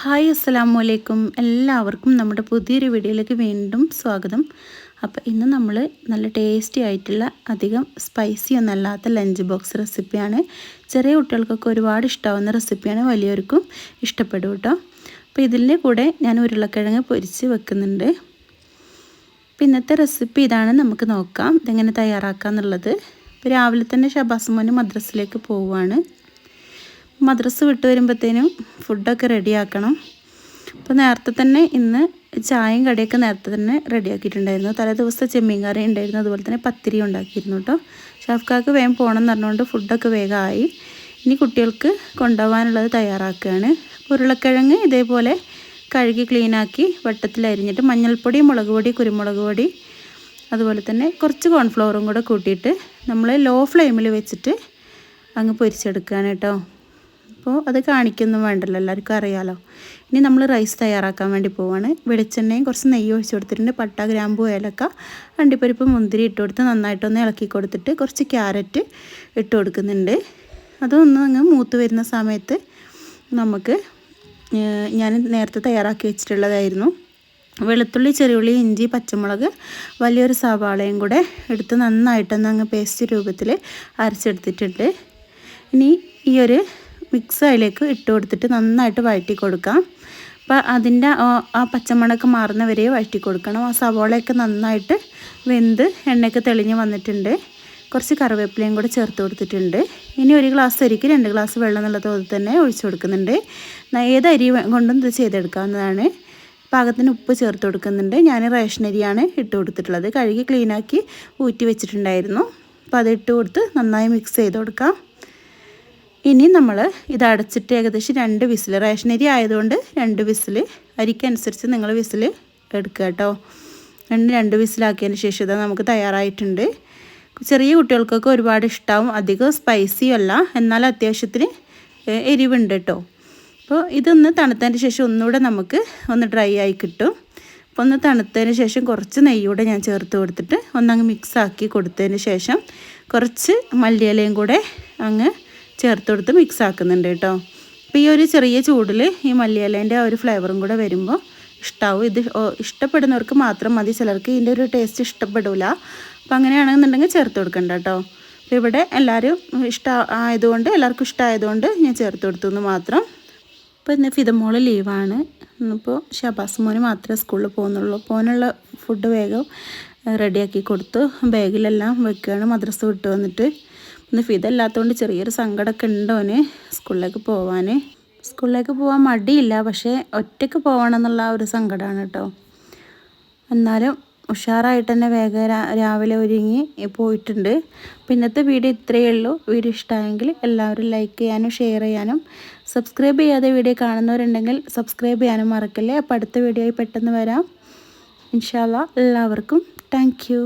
Hi അസ്സലാമു അലൈക്കും. എല്ലാവർക്കും നമ്മുടെ പുതിയൊരു വീഡിയോയിലേക്ക് വീണ്ടും സ്വാഗതം. അപ്പോൾ ഇന്ന് നമ്മൾ നല്ല ടേസ്റ്റി ആയിട്ടുള്ള അധികം സ്പൈസി ഒന്നല്ലാത്ത ലഞ്ച് ബോക്സ് റെസിപ്പിയാണ്. ചെറിയ കുട്ടികൾക്കൊക്കെ ഒരുപാട് ഇഷ്ടമാവുന്ന റെസിപ്പിയാണ്, വലിയവർക്കും ഇഷ്ടപ്പെടും കേട്ടോ. അപ്പോൾ ഇതിൻ്റെ കൂടെ ഞാൻ ഉരുളക്കിഴങ്ങ് പൊരിച്ച് വെക്കുന്നുണ്ട്. അപ്പോൾ ഇന്നത്തെ റെസിപ്പി ഇതാണ്, നമുക്ക് നോക്കാം ഇതെങ്ങനെ തയ്യാറാക്കാം എന്നുള്ളത്. ഇപ്പോൾ രാവിലെ തന്നെ ഷബാസ് മോന് മദ്രസയിലേക്ക് പോവുകയാണ്. മദ്രസ വിട്ട് വരുമ്പോഴത്തേനും ഫുഡൊക്കെ റെഡിയാക്കണം. അപ്പോൾ നേരത്തെ തന്നെ ഇന്ന് ചായയും കടിയൊക്കെ നേരത്തെ തന്നെ റെഡിയാക്കിയിട്ടുണ്ടായിരുന്നു. തലേ ദിവസം ചെമ്മീൻ കറി ഉണ്ടായിരുന്നു, അതുപോലെ തന്നെ പത്തിരി ഉണ്ടാക്കിയിരുന്നു കേട്ടോ. ഷാഫ്ക്കാക്ക് വേഗം പോകണം എന്ന് പറഞ്ഞുകൊണ്ട് ഫുഡൊക്കെ വേഗമായി. ഇനി കുട്ടികൾക്ക് കൊണ്ടുപോകാനുള്ളത് തയ്യാറാക്കുകയാണ്. ഉരുളക്കിഴങ്ങ് ഇതേപോലെ കഴുകി ക്ലീനാക്കി വട്ടത്തിൽ അരിഞ്ഞിട്ട് മഞ്ഞൾപ്പൊടി, മുളക് പൊടി, കുരുമുളക് പൊടി, അതുപോലെ തന്നെ കുറച്ച് കോൺഫ്ലവറും കൂടെ കൂട്ടിയിട്ട് നമ്മൾ ലോ ഫ്ലെയിമിൽ വെച്ചിട്ട് അങ്ങ് പൊരിച്ചെടുക്കുകയാണ് കേട്ടോ. അപ്പോൾ അത് കാണിക്കൊന്നും വേണ്ടല്ലോ, എല്ലാവർക്കും അറിയാമല്ലോ. ഇനി നമ്മൾ റൈസ് തയ്യാറാക്കാൻ വേണ്ടി പോവാണ്. വെളിച്ചെണ്ണയും കുറച്ച് നെയ്യ് ഒഴിച്ച് കൊടുത്തിട്ടുണ്ട്. പട്ട, ഗ്രാമ്പൂ, ഏലക്ക, അണ്ടിപ്പരിപ്പ്, മുന്തിരി ഇട്ട് കൊടുത്ത് നന്നായിട്ടൊന്ന് ഇളക്കി കൊടുത്തിട്ട് കുറച്ച് ക്യാരറ്റ് ഇട്ട് കൊടുക്കുന്നുണ്ട്. അതൊന്ന് അങ്ങ് മൂത്ത് വരുന്ന സമയത്ത് നമുക്ക് ഞാൻ നേരത്തെ തയ്യാറാക്കി വെച്ചിട്ടുള്ളതായിരുന്നു വെളുത്തുള്ളി, ചെറിയുള്ളി, ഇഞ്ചി, പച്ചമുളക്, വലിയൊരു സവാളയും കൂടെ എടുത്ത് നന്നായിട്ടൊന്ന് അങ്ങ് പേസ്റ്റ് രൂപത്തിൽ അരച്ചെടുത്തിട്ടുണ്ട്. ഇനി ഈ ഒരു മിക്സ് അതിലേക്ക് ഇട്ട് കൊടുത്തിട്ട് നന്നായിട്ട് വഴറ്റി കൊടുക്കാം. അപ്പോൾ അതിൻ്റെ ആ പച്ചമണക്ക് മാറുന്നവരെ വഴറ്റി കൊടുക്കണം. ആ സവോളയൊക്കെ നന്നായിട്ട് വെന്ത് എണ്ണയൊക്കെ തെളിഞ്ഞ് വന്നിട്ടുണ്ട്. കുറച്ച് കറിവേപ്പിലയും കൂടെ ചേർത്ത് കൊടുത്തിട്ടുണ്ട്. ഇനി ഒരു ഗ്ലാസ് അരിക്ക് 2 ഗ്ലാസ് വെള്ളം എന്നുള്ള തോതിൽ തന്നെ ഒഴിച്ചു കൊടുക്കുന്നുണ്ട്. ഏത് അരി കൊണ്ടും ഇത് ചെയ്തെടുക്കാവുന്നതാണ്. പാകത്തിന് ഉപ്പ് ചേർത്ത് കൊടുക്കുന്നുണ്ട്. ഞാൻ റേഷൻ അരിയാണ് ഇട്ട് കൊടുത്തിട്ടുള്ളത്. കഴുകി ക്ലീനാക്കി ഊറ്റി വെച്ചിട്ടുണ്ടായിരുന്നു. അപ്പോൾ അത് ഇട്ട് കൊടുത്ത് നന്നായി മിക്സ് ചെയ്ത് കൊടുക്കാം. ഇനി നമ്മൾ ഇത് അടച്ചിട്ട് ഏകദേശം 2 വിസിൽ, റേഷൻ അരി ആയതുകൊണ്ട് 2 വിസിൽ, അരിക്കനുസരിച്ച് നിങ്ങൾ വിസിൽ എടുക്കുക കേട്ടോ. 2 വിസിലാക്കിയതിന് ശേഷം ഇത് നമുക്ക് തയ്യാറായിട്ടുണ്ട്. ചെറിയ കുട്ടികൾക്കൊക്കെ ഒരുപാട് ഇഷ്ടമാവും. അധികം സ്പൈസി അല്ല, എന്നാൽ അത്യാവശ്യത്തിന് എരിവുണ്ട് കേട്ടോ. അപ്പോൾ ഇതൊന്ന് തണുത്തതിന് ശേഷം ഒന്നുകൂടെ നമുക്ക് ഒന്ന് ഡ്രൈ ആയി കിട്ടും. അപ്പോൾ ഒന്ന് തണുത്തതിന് ശേഷം കുറച്ച് നെയ്യൂടെ ഞാൻ ചേർത്ത് കൊടുത്തിട്ട് ഒന്നങ്ങ് മിക്സാക്കി കൊടുത്തതിന് ശേഷം കുറച്ച് മല്ലിയിലയും കൂടെ അങ്ങ് ചേർത്ത് കൊടുത്ത് മിക്സ് ആക്കുന്നുണ്ട് കേട്ടോ. അപ്പോൾ ഈ ഒരു ചെറിയ ചൂടിൽ ഈ മല്ലിയിലേൻ്റെ ആ ഒരു ഫ്ലേവറും കൂടെ വരുമ്പോൾ ഇഷ്ടമാവും. ഇത് ഇഷ്ടപ്പെടുന്നവർക്ക് മാത്രം മതി, ചിലർക്ക് ഇതിൻ്റെ ഒരു ടേസ്റ്റ് ഇഷ്ടപ്പെടില്ല. അപ്പോൾ അങ്ങനെയാണെന്നുണ്ടെങ്കിൽ ചേർത്ത് കൊടുക്കണ്ട കേട്ടോ. അപ്പോൾ ഇവിടെ എല്ലാവരും ആയതുകൊണ്ട്, എല്ലാവർക്കും ഇഷ്ടമായതുകൊണ്ട് ഞാൻ ചേർത്ത് കൊടുത്തു എന്ന് മാത്രം. അപ്പോൾ ഇന്ന് ഫിദമോള് ലീവാണ്. ഇന്നിപ്പോൾ ഷബാസ് മോന് മാത്രമേ സ്കൂളിൽ പോകുന്നുള്ളൂ. പോകാനുള്ള ഫുഡ് വേഗം റെഡിയാക്കി കൊടുത്തു. ബാഗിലെല്ലാം വെക്കുകയാണ് മദ്രസ വിട്ട് വന്നിട്ട്. ഇന്ന് ഫിദല്ലാത്തതുകൊണ്ട് ചെറിയൊരു സങ്കടമൊക്കെ ഉണ്ടോന് സ്കൂളിലേക്ക് പോകാൻ. സ്കൂളിലേക്ക് പോകാൻ മടിയില്ല, പക്ഷേ ഒറ്റയ്ക്ക് പോകണം എന്നുള്ള ഒരു സങ്കടമാണ് കേട്ടോ. എന്നാലും ഉഷാറായിട്ട് തന്നെ വേഗം രാവിലെ ഒരുങ്ങി പോയിട്ടുണ്ട്. അപ്പോൾ ഇന്നത്തെ വീഡിയോ ഇത്രയേ ഉള്ളൂ. വീഡിയോ ഇഷ്ടമായെങ്കിൽ എല്ലാവരും ലൈക്ക് ചെയ്യാനും ഷെയർ ചെയ്യാനും, സബ്സ്ക്രൈബ് ചെയ്യാതെ വീഡിയോ കാണുന്നവരുണ്ടെങ്കിൽ സബ്സ്ക്രൈബ് ചെയ്യാനും മറക്കല്ലേ. അപ്പോൾ അടുത്ത വീഡിയോയിൽ പെട്ടെന്ന് വരാം ഇൻഷാ അല്ലാഹ്. എല്ലാവർക്കും താങ്ക് യു.